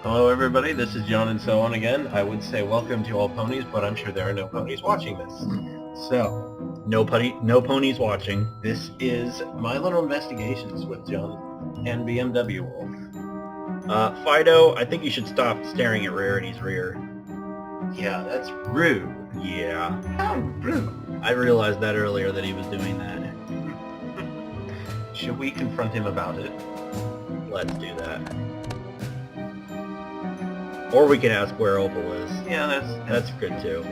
Hello everybody, this is John and so on again. I would say welcome to all ponies, but I'm sure there are no ponies watching this. So, No ponies watching. this is My Little Investigations with John and BMW Wolf. Fido, I think you should stop staring at Rarity's rear. Yeah, that's rude. Yeah. How rude. I realized that earlier that he was doing that. Should we confront him about it? Let's do that. Or we can ask where Opal is. Yeah, That's good too.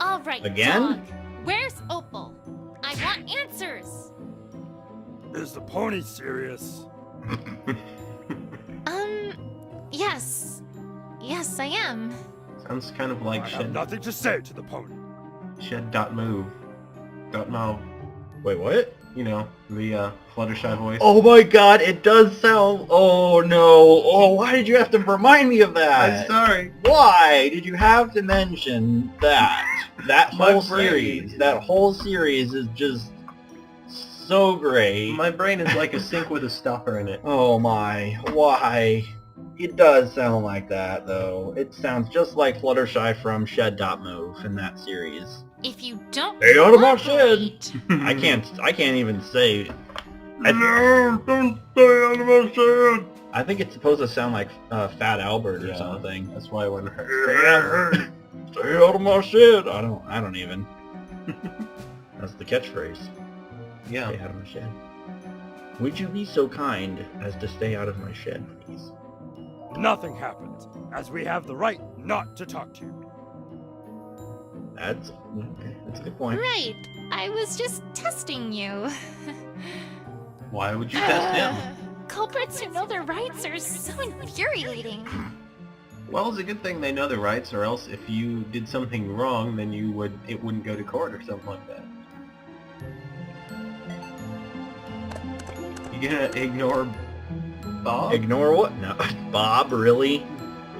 All right, Again? dog. Where's Opal? I want answers. Is the pony serious? Yes. Yes, I am. Sounds kind of like I have nothing to say to the pony. Shed.move. .mo. Wait, what? You know, the Fluttershy voice. Oh my god, it does sound... Oh no. Oh, why did you have to remind me of that? I'm sorry. Why did you have to mention that? That My whole brain. series. That whole series is just so great. My brain is like a sink with a stopper in it. Oh my, why? It does sound like that, though. It sounds just like Fluttershy from Shed.move in that series. If you don't Stay out of my cooperate- I can't even say... No, don't stay out of my shed. I think it's supposed to sound like Fat Albert or Yeah. something. That's why when her Stay out of my shed! I don't even. That's the catchphrase. yeah. Stay out of my shed. Would you be so kind as to stay out of my shed, please? Nothing happened, as we have the right not to talk to you. That's a good point. Right. I was just testing you. Why would you test him? Culprits who know their rights are so infuriating. Well, it's a good thing they know their rights, or else if you did something wrong, then it wouldn't go to court or something like that. You gonna ignore Bob? Ignore what? No. Bob, really?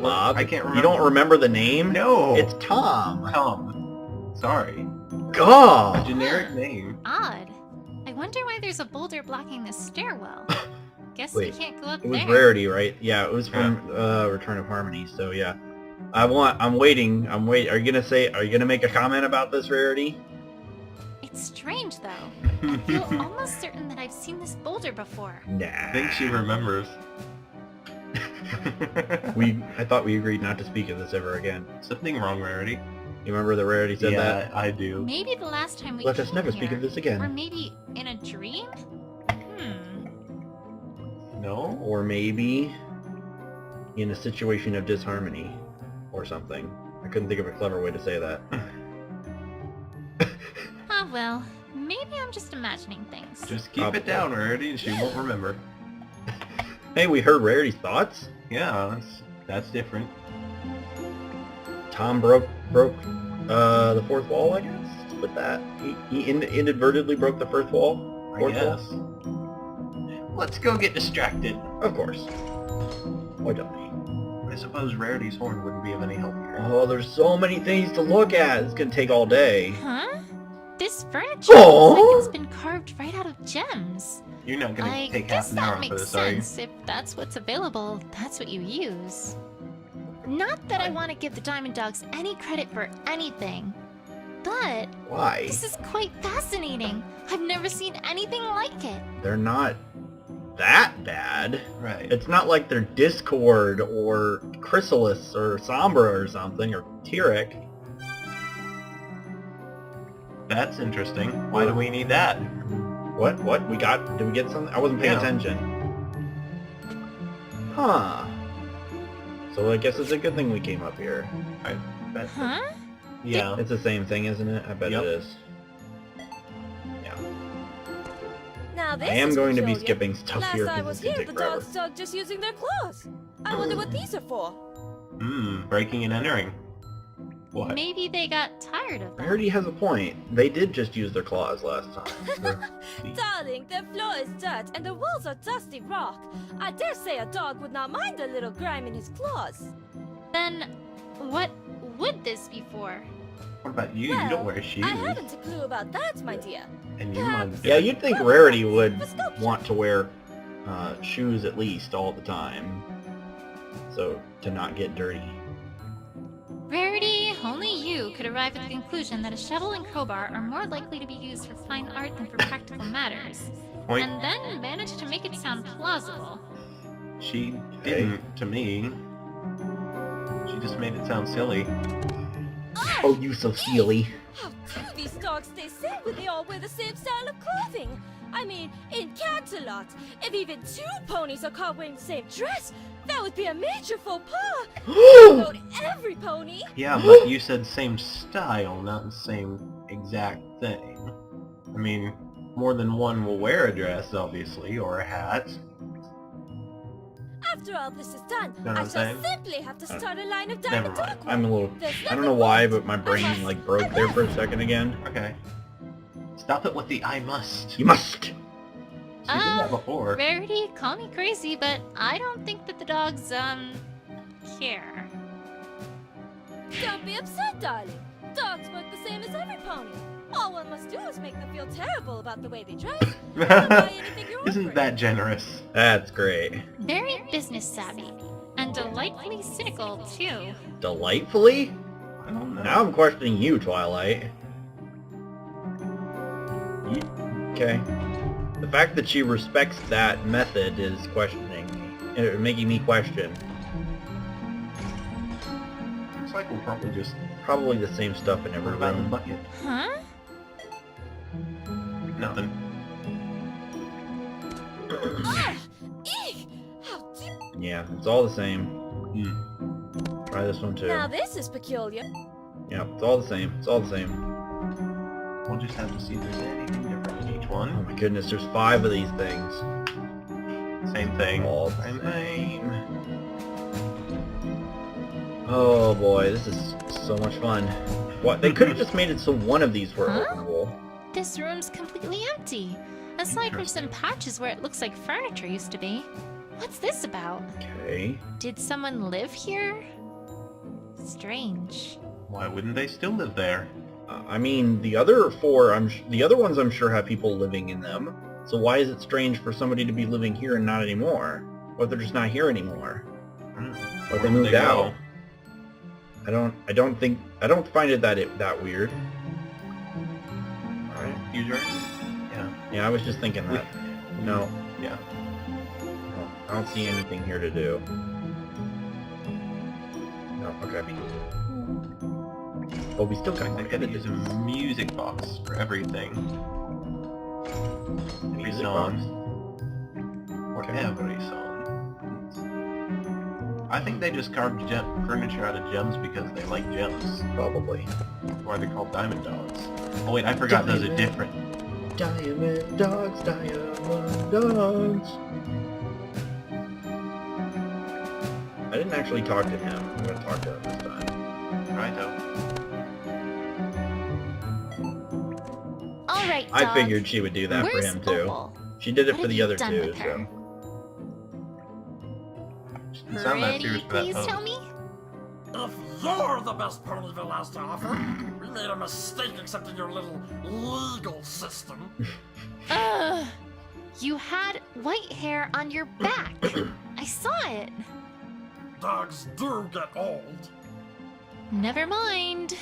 Bob? I can't remember. You don't remember the name? No. It's Tom. Tom. Sorry. God. Generic name. Odd. I wonder why there's a boulder blocking the stairwell. Guess Wait, we can't go up It was there. Rarity, right? Yeah, it was from Return of Harmony, so yeah. I'm waiting. Are you gonna make a comment about this, Rarity? It's strange though. I feel almost certain that I've seen this boulder before. Nah. I think she remembers. I thought we agreed not to speak of this ever again. Something wrong, Rarity. You remember that Rarity said yeah, that? I do. Maybe the last time we Let us came never speak here, of this Or again. maybe in a dream? No? Or maybe in a situation of disharmony or something. I couldn't think of a clever way to say that. Ah well, maybe I'm just imagining things. Just keep Probably. it down, Rarity, and she won't remember. Hey, we heard Rarity's thoughts. Yeah, that's different. Tom broke the fourth wall, I guess, with that. He inadvertently broke the fourth wall. I Fourth guess. wall. Let's go get distracted. Of course. Why don't we? I suppose Rarity's horn wouldn't be of any help here. Oh, there's so many things to look at. It's gonna take all day. Huh? This furniture Oh! looks like it's been carved right out of gems. You're not gonna I take guess half an hour that for makes this, are you? sense. If that's what's available, that's what you use. Not that I want to give the Diamond Dogs any credit for anything, but Why? this is quite fascinating. I've never seen anything like it. They're not that bad. Right. It's not like they're Discord or Chrysalis or Sombra or something, or Tyrek. That's interesting. Why do we need that? What? Did we get something? I wasn't paying Yeah. attention. Huh. So I guess it's a good thing we came up here. I bet. Huh? Yeah. It's the same thing, isn't it? I bet Yep. it is. Now this I am is going to be peculiar. skipping stuff Last here I because was it's going here, to the take forever. dogs dug just using their claws. I wonder what these are for. Breaking and entering. What? Maybe they got tired of that. Rarity has a point. They did just use their claws last time. Darling, the floor is dirt and the walls are dusty rock. I dare say a dog would not mind a little grime in his claws. Then, what would this be for? What about you? You don't wear shoes. I haven't a clue about that, my dear. And you mind Yeah, you'd think Rarity would want to wear shoes at least all the time. so to not get dirty. Rarity, only you could arrive at the conclusion that a shovel and crowbar are more likely to be used for fine art than for practical matters. Point. And then managed to make it sound plausible. She didn't, to me. She just made it sound silly. Oh, you so silly. How do these dogs stay sane when they all wear the same style of clothing? I mean, in Canterlot, if even 2 ponies are caught wearing the same dress, that would be a major faux pas. About every pony. Yeah, but you said same style, not the same exact thing. I mean, more than one will wear a dress, obviously, or a hat. After all this is done, Know what I I'm shall saying? simply have to start a line of Never diamond mind. dog I'm a little... There's I don't know nothing why, left. but my brain like broke there for a second again. Okay. Stop it with the I must. You must! She did that before. Rarity, call me crazy, but I don't think that the dogs, care. Don't be upset, darling. Dogs work the same as every pony. All one must do is make them feel terrible about the way they dress. They don't buy anything you're Isn't offering. that generous? That's great. Very business savvy. And delightfully cynical, too. Delightfully? I don't know. Now I'm questioning you, Twilight. Okay. The fact that she respects that method is questioning me. Making me question. Looks like we'll probably just Probably the same stuff in every put about the room. bucket. Huh? Nothing. Ah! Eek! How do... Yeah, it's all the same. Hmm. Try this one too. Now this is peculiar. Yeah, it's all the same. It's all the same. We'll just have to see if there's anything different in each Oh one. my goodness, there's 5 of these things. Same thing. All the Same same. thing. Oh boy, this is so much fun. What? They could have just made it so one of these were Huh? openable. This room's completely empty. Aside from some patches where it looks like furniture used to be. What's this about? Okay. Did someone live here? Strange. Why wouldn't they still live there? I mean, the other 4, the other ones I'm sure have people living in them. So why is it strange for somebody to be living here and not anymore? Or they're just not here anymore? Hmm. Or Where they did moved go? out? I don't find it that weird. Alright, you Jordan? Yeah. Yeah, I was just thinking that. No, Yeah. no, I don't see anything here to do. No, okay. But we still got They could use a music box for everything. Every Music song. Or Okay. every song. I think they just carved furniture out of gems because they like gems. Probably. Why they're called diamond dogs. Oh wait, I forgot those are different. Diamond dogs, diamond dogs. I didn't actually talk to him. I'm gonna talk to him this time. Righto. All right, I dog. figured she would do that Where's for him too. Opal? She did it What for have the you other done 2, with her? so. She didn't sound that Pretty, serious for that please pose. tell me? If you're the best Ponyville has to offer, we made a mistake accepting your little legal system. You had white hair on your back. I saw it. Dogs do get old. Never mind.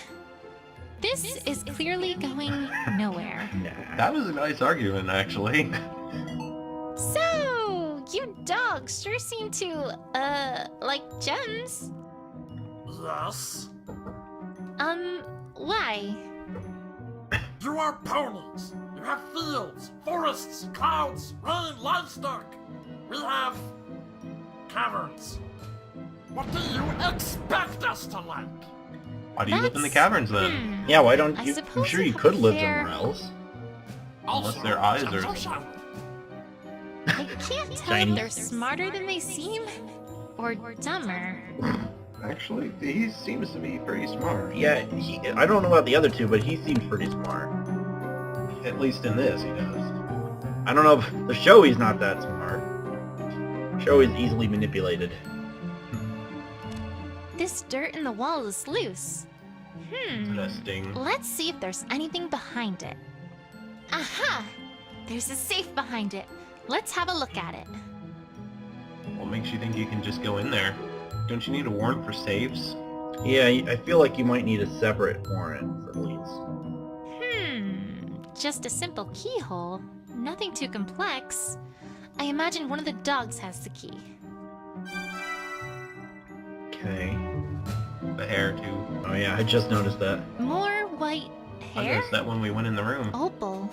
This is clearly going nowhere. Nah. That was a nice argument, actually. So, you dogs sure seem to, like gems. Yes, Why? you are ponies. You have fields, forests, clouds, rain, livestock. We have caverns. What do you expect us to like? Why do you live in the That's- caverns then? Yeah, why don't I you? I'm suppose sure you you have could live hair. somewhere else. Unless Also, their eyes gems are- shiny. I can't tell Shiny. if they're smarter than they seem or dumber. Actually, he seems to be pretty smart. Yeah, I don't know about the other 2, but he seems pretty smart. At least in this, he does. I don't know if the show he's not that smart. Show is easily manipulated. This dirt in the wall is loose. Interesting. Let's see if there's anything behind it. Aha! There's a safe behind it. Let's have a look at it. What makes you think you can just go in there? Don't you need a warrant for saves? Yeah, I feel like you might need a separate warrant for these. Just a simple keyhole. Nothing too complex. I imagine one of the dogs has the key. Okay. The hair, too. Oh yeah, I just noticed that. More white I hair? noticed that when we went in the room. Opal,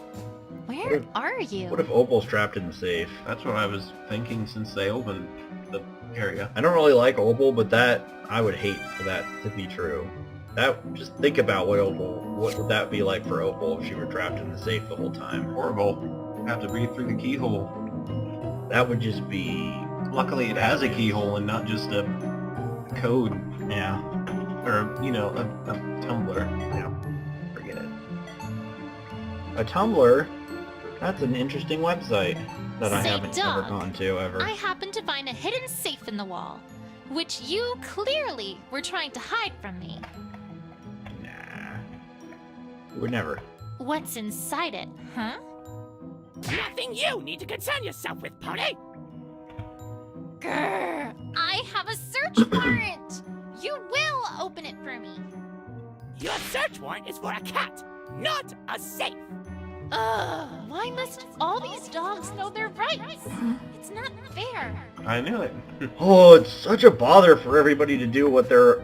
What where if- are you? What if Opal's trapped in the safe? That's what I was thinking since they opened the area. I don't really like Opal, but I would hate for that to be true. Just think about what would that be like for Opal if she were trapped in the safe the whole time? Horrible. Have to breathe through the keyhole. That would just be... Luckily it has a keyhole and not just a code, yeah. or, you know, a tumbler. Yeah. Forget it. A Tumblr? That's an interesting website that I Say, haven't ever dog, gone to ever. I happened to find a hidden safe in the wall, which you clearly were trying to hide from me. Nah. Would never. What's inside it, huh? Nothing you need to concern yourself with, Pony! Grr, I have a search warrant! You will open it for me. Your search warrant is for a cat, not a safe! Ugh, why must all these dogs know their rights? It's not fair. I knew it. Oh, it's such a bother for everybody to do what they're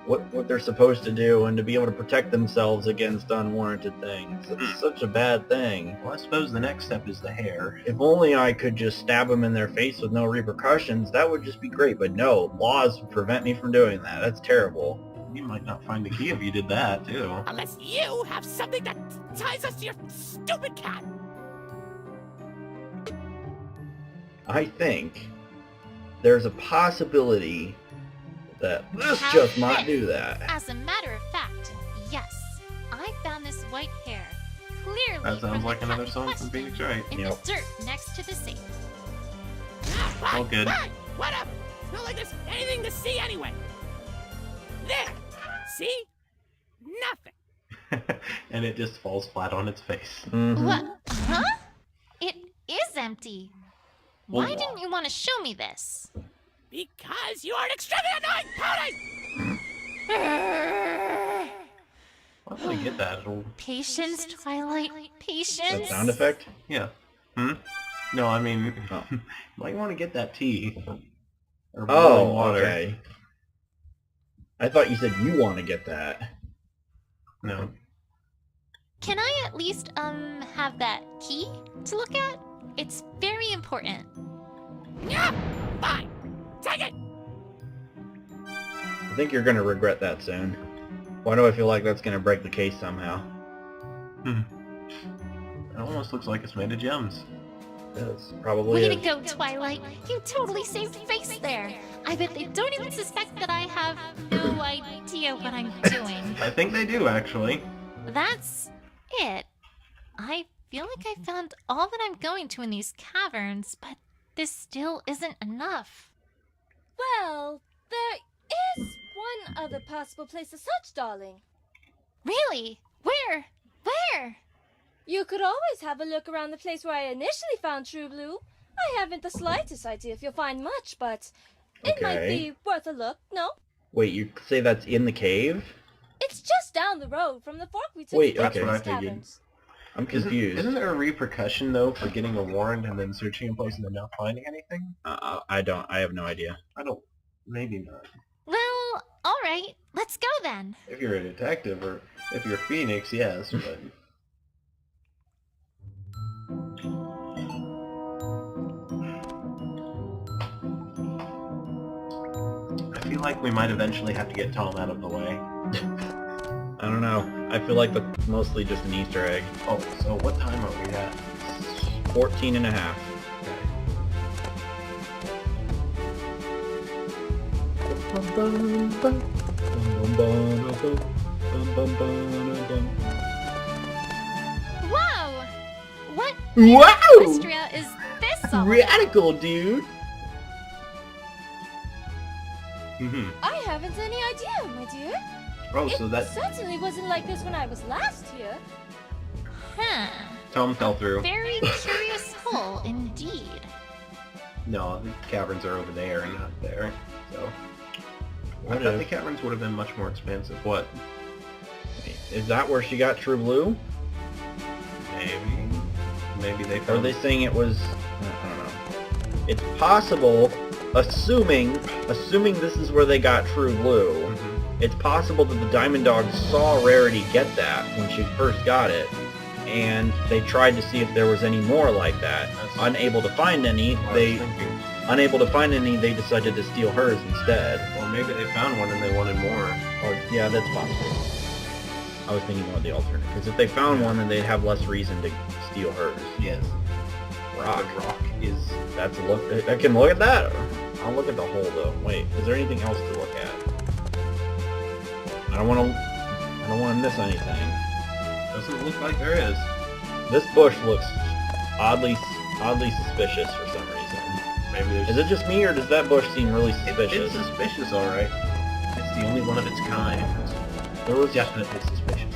what they're supposed to do and to be able to protect themselves against unwarranted things. It's such a bad thing. Well, I suppose the next step is the hair. If only I could just stab them in their face with no repercussions, that would just be great. But no, laws would prevent me from doing that. That's terrible. You might not find the key if you did that, too. Unless you have something that ties us to your stupid cat! I think there's a possibility that this Have just might this. do that. As a matter of fact, yes, I found this white hair. Clearly That sounds from like the another cat song in from question, Phoenix Wright. in Yep. the dirt next to the safe. All good. Fine, whatever! It's not like there's anything to see anyway! There! See? Nothing! And it just falls flat on its face. Mhm. What? Huh? It is empty. Why Well, didn't you want to show me this? Because you are an extremely annoying pony! Why would I get that? It'll... Patience, Twilight, That patience. sound effect? Yeah. No, I mean, Oh. you might want to get that tea. Or boiling Oh, water. okay. I thought you said you want to get that. No. Can I at least, have that key to look at? It's very important. Yeah, fine! Take it! I think you're going to regret that soon. Why do I feel like that's going to break the case somehow? It almost looks like it's made of gems. That's probably Way to it. go, Twilight. You totally saved face there. I bet they don't even suspect that I have no idea what I'm doing. I think they do, actually. That's it. I feel like I found all that I'm going to in these caverns, but this still isn't enough. Well, there is one other possible place to search, darling. Really? Where? Where? You could always have a look around the place where I initially found True Blue. I haven't the slightest idea if you'll find much, but it might Okay. be worth a look, no? Wait, you say that's in the cave? It's just down the road from the fork we took Wait, to get okay. to That's these what I figured. caverns. I'm confused. Isn't there a repercussion, though, for getting a warrant and then searching a place and then not finding anything? I have no idea. I don't... Maybe not. Well, alright. Let's go then. If you're a detective, or if you're Phoenix, yes, but... I feel like we might eventually have to get Tom out of the way. I don't know. I feel like that's mostly just an Easter egg. Oh, so what time are we at? 14 and a half. Whoa! What Wow! Astria is this all about? Radical, dude! I haven't any idea, my dear. Oh, so It that... certainly wasn't like this when I was last here. Huh. Tom fell through. Very curious hole indeed. No, the caverns are over there and not there, so... I thought the caverns would have been much more expensive. What? Is that where she got True Blue? Maybe. Maybe they Or are found... they saying it was... I don't know. It's possible, assuming this is where they got True Blue, Mhm. it's possible that the Diamond Dogs saw Rarity get that when she first got it, and they tried to see if there was any more like that. That's Unable to find any, what I was they thinking. decided to steal hers instead. Or maybe they found one and they wanted more. Or yeah, that's possible. I was thinking about the alternate, because if they found one, then they'd have less reason to steal hers. Yes. Rock. The rock is... That's a look. I can look at that. I'll look at the hole though. Wait, is there anything else to look at? I don't want to miss anything. Doesn't look like there is. This bush looks oddly suspicious for some reason. Maybe there's... Is it just me, or does that bush seem really It's suspicious? suspicious, alright. It's the only one of its kind. There was Definitely suspicious.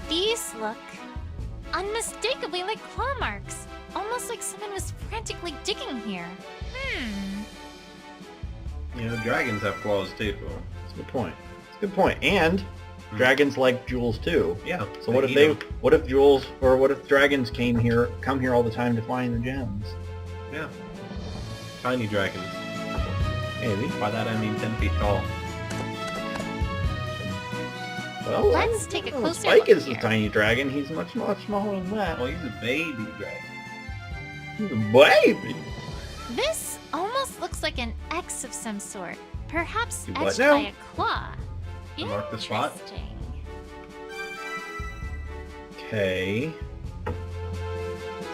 These look unmistakably like claw marks. Almost like someone was frantically digging here. You know, dragons have claws too. That's a good point. That's a good point. And dragons like jewels too. Yeah. So what if what if jewels, or what if dragons come here all the time to find the gems? Yeah. Tiny dragons. Maybe. By that I mean 10 feet tall. Well, Let's take a closer Spike look is here. a tiny dragon. He's much smaller than that. Well, he's a baby dragon. He's a baby. This almost looks like an X of some sort. Perhaps Do what etched now? by a claw. To mark the spot? Interesting. Okay.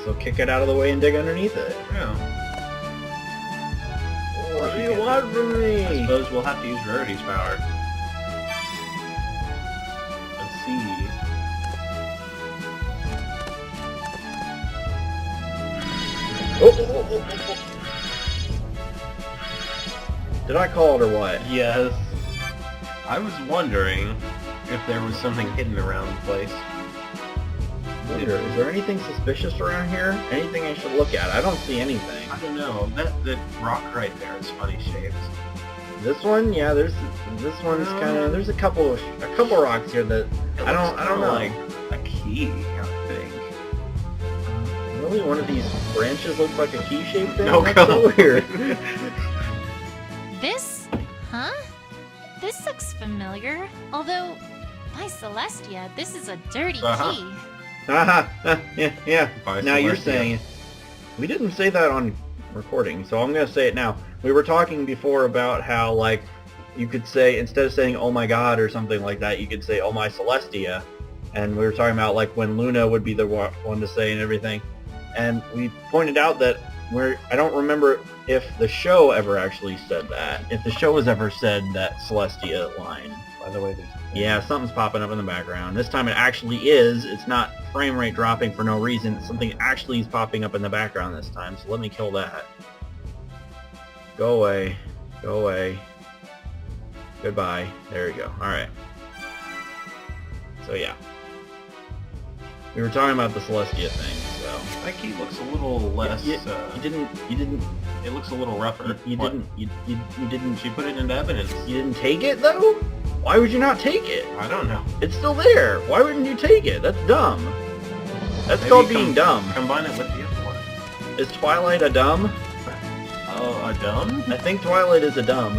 So kick it out of the way and dig underneath it. Yeah. What do you want from me? I suppose we'll have to use Rarity's power. Let's see. Oh. Did I call it or what? Yes. I was wondering if there was something hidden around the place. Wonder, is there anything suspicious around here? Anything I should look at? I don't see anything. I don't know. That rock right there is funny shaped. This one, yeah, this one's kind of. There's a couple rocks here that I don't know. Like a key, I think. Really, one of these branches looks like a key-shaped thing. No, That's go. so weird. This? Huh? This looks familiar. Although, by Celestia, this is a dirty Uh-huh. key. Yeah. By Now you're Celestia. saying it. We didn't say that on recording, so I'm gonna say it now. We were talking before about how, like, you could say, instead of saying "Oh my God" or something like that, you could say "Oh my Celestia," and we were talking about like when Luna would be the one to say and everything. And we pointed out that I don't remember if the show ever actually said that. If the show has ever said that Celestia line. By the way, there's... Yeah, something's popping up in the background. This time it actually is. It's not frame rate dropping for no reason. Something actually is popping up in the background this time, so let me kill that. Go away. Go away. Goodbye. There you go. Alright. So yeah. We were talking about the Celestia thing, so... That key looks a little less... You didn't... It looks a little rougher. You What? didn't... She put it into evidence. You didn't take it, though? Why would you not take it? I don't know. It's still there. Why wouldn't you take it? That's dumb. That's Maybe called being dumb. Combine it with the other one. Is Twilight a dumb? Oh, a dumb? I think Twilight is a dumb.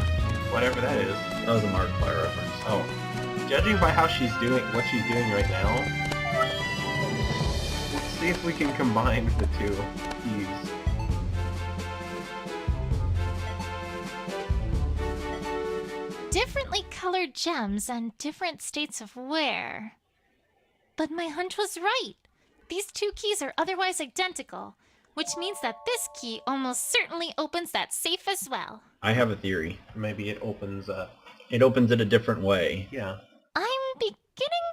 Whatever that is. That was a Markiplier reference. Oh. Judging by how she's doing, what she's doing right now, let's see if we can combine the two keys. Differently colored gems and different states of wear. But my hunch was right. These two keys are otherwise identical, which means that this key almost certainly opens that safe as well. I have a theory. Maybe it opens up. It opens it a different way. Yeah. I'm beginning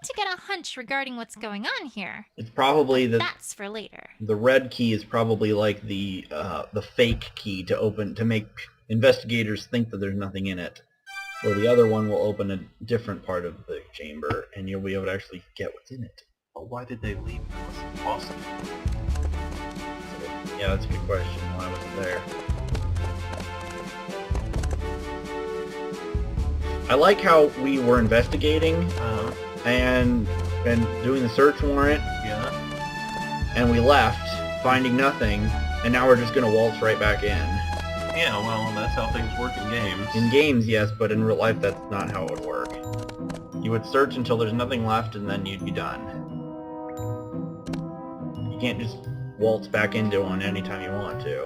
to get a hunch regarding what's going on here. It's probably That's for later. the red key is probably like the fake key to make investigators think that there's nothing in it. Or the other one will open a different part of the chamber, and you'll be able to actually get what's in it. But why did they leave? It was impossible. Yeah, that's a good question. Why was it there? I like how we were investigating and doing the search warrant, and we left, finding nothing, and now we're just gonna waltz right back in. Yeah, well, that's how things work in games. In games, yes, but in real life, that's not how it would work. You would search until there's nothing left, and then you'd be done. You can't just waltz back into one anytime you want to.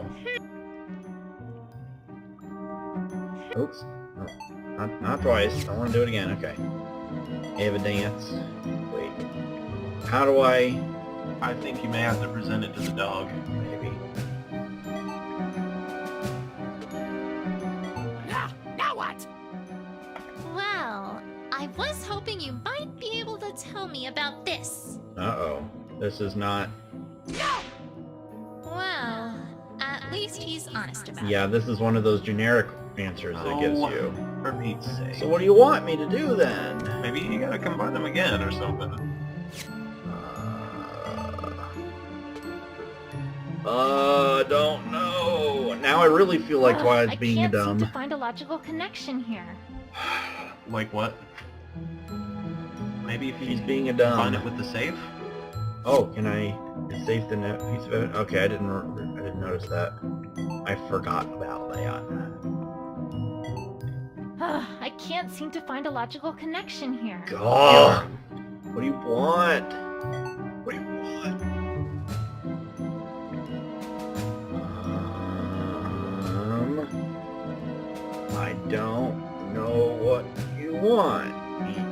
Oops. Oh, not twice. I want to do it again. Okay. Evidence. Wait. How do I... I think you may have to present it to the dog. Maybe. Now what? Well, I was hoping you might be able to tell me about this. Uh-oh. This is not... Well, at least he's honest about it. Yeah, this is one of those generic answers it gives you. For Pete's sake. So what do you want me to do then? Maybe you gotta combine them again or something. Don't know. Now I really feel like Twilight's being I can't dumb. seem to find a logical connection here. Like what? Maybe if He's you being a dumb. find it with the safe? Oh, can I save the piece of it? Okay, I didn't notice that. I forgot about that. I can't seem to find a logical connection here. God, what do you want? What do you want? I don't know what you want me to do.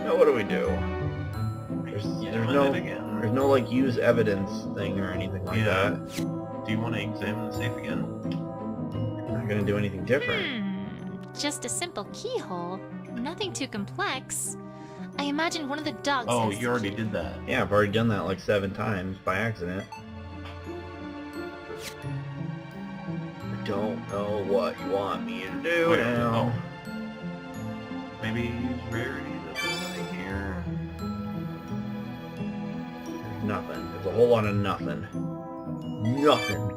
Now what do we do? There's no like use evidence thing or anything like that. Do you want to examine the safe again? I'm not gonna do anything different. Just a simple keyhole. Nothing too complex. I imagine one of the dogs Oh, has you already did that. Yeah, I've already done that like 7 times by accident. I don't know what you want me to do Wait, now. Maybe use rarity that's over here. There's nothing. There's a whole lot of nothing. Nothing.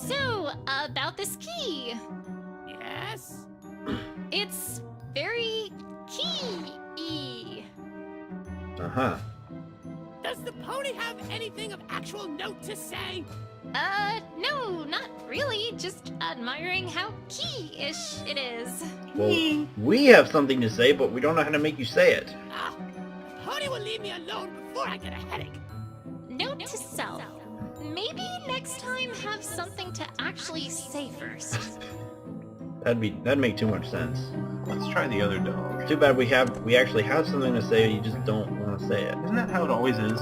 So, about this key. Yes? It's very key-y. Uh-huh. Does the pony have anything of actual note to say? No, not really. Just admiring how key-ish it is. Well, we have something to say, but we don't know how to make you say it. Ah, the pony will leave me alone before I get a headache. Note to self. Maybe next time have something to actually say first. That'd make too much sense. Let's try the other dog. Too bad we actually have something to say, you just don't want to say it. Isn't that how it always is?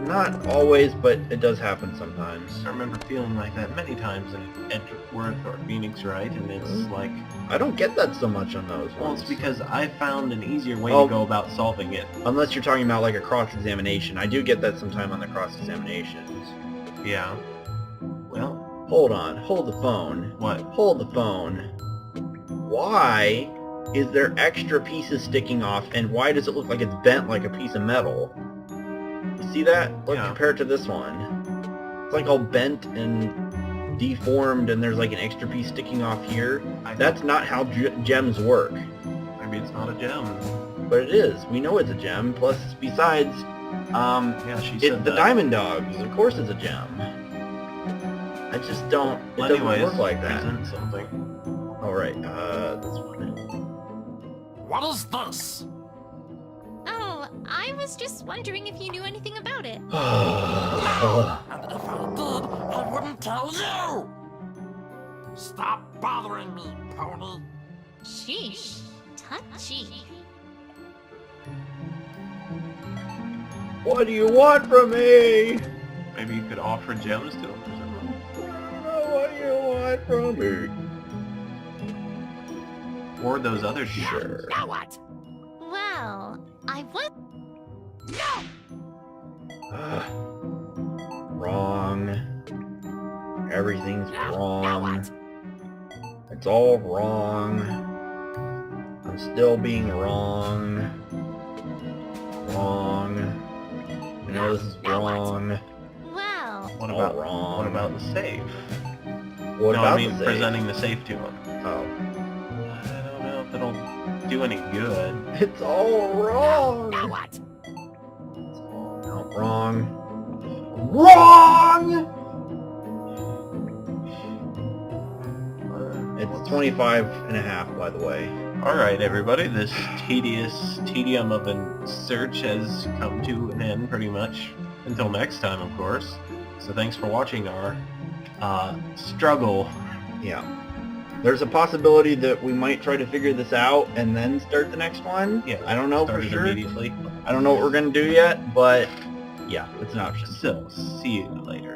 Not always, but it does happen sometimes. I remember feeling like that many times in Edgeworth or Phoenix, right? And it's like... I don't get that so much on those Well, ones. it's because I found an easier way Oh. to go about solving it. Unless you're talking about like a cross-examination. I do get that sometime on the cross-examinations. Yeah. Well, Hold on. Hold the phone. what? Hold the phone. Why is there extra pieces sticking off, and why does it look like it's bent like a piece of metal? You see that? Look, Yeah. compared to this one. It's like all bent and deformed, and there's like an extra piece sticking off here. That's not how gems work. Maybe it's not a gem. But it is. We know it's a gem. Plus, besides, Yeah, she said it's the that. diamond dogs. Of course it's a gem. I just don't... It Well, doesn't anyways, work like that. present something. Alright, this one. What is this? Oh, I was just wondering if you knew anything about it. And if I did, I wouldn't tell you! Stop bothering me, pony. Sheesh. Touchy. What do you want from me? Maybe you could offer gems to him or something. I don't know what you want from me. Or those other two. Sure. Now what? Well, I was... Wrong. Everything's Now wrong. what? It's all wrong. still being wrong. Wrong. I know this is wrong. Well, What All about wrong. what about the safe? What no, about I mean the save? presenting the safe to him. Oh. I don't know if it'll do any good. It's all wrong! Now what? It's all wrong. Wrong! It's 25 and a half, by the way. Alright everybody, this tedium of a search has come to an end pretty much. Until next time, of course. So thanks for watching our struggle. Yeah. There's a possibility that we might try to figure this out and then start the next one. Yeah, I don't know for started sure. immediately. I don't know what we're going to do yet, but yeah, it's an option. So, see you later.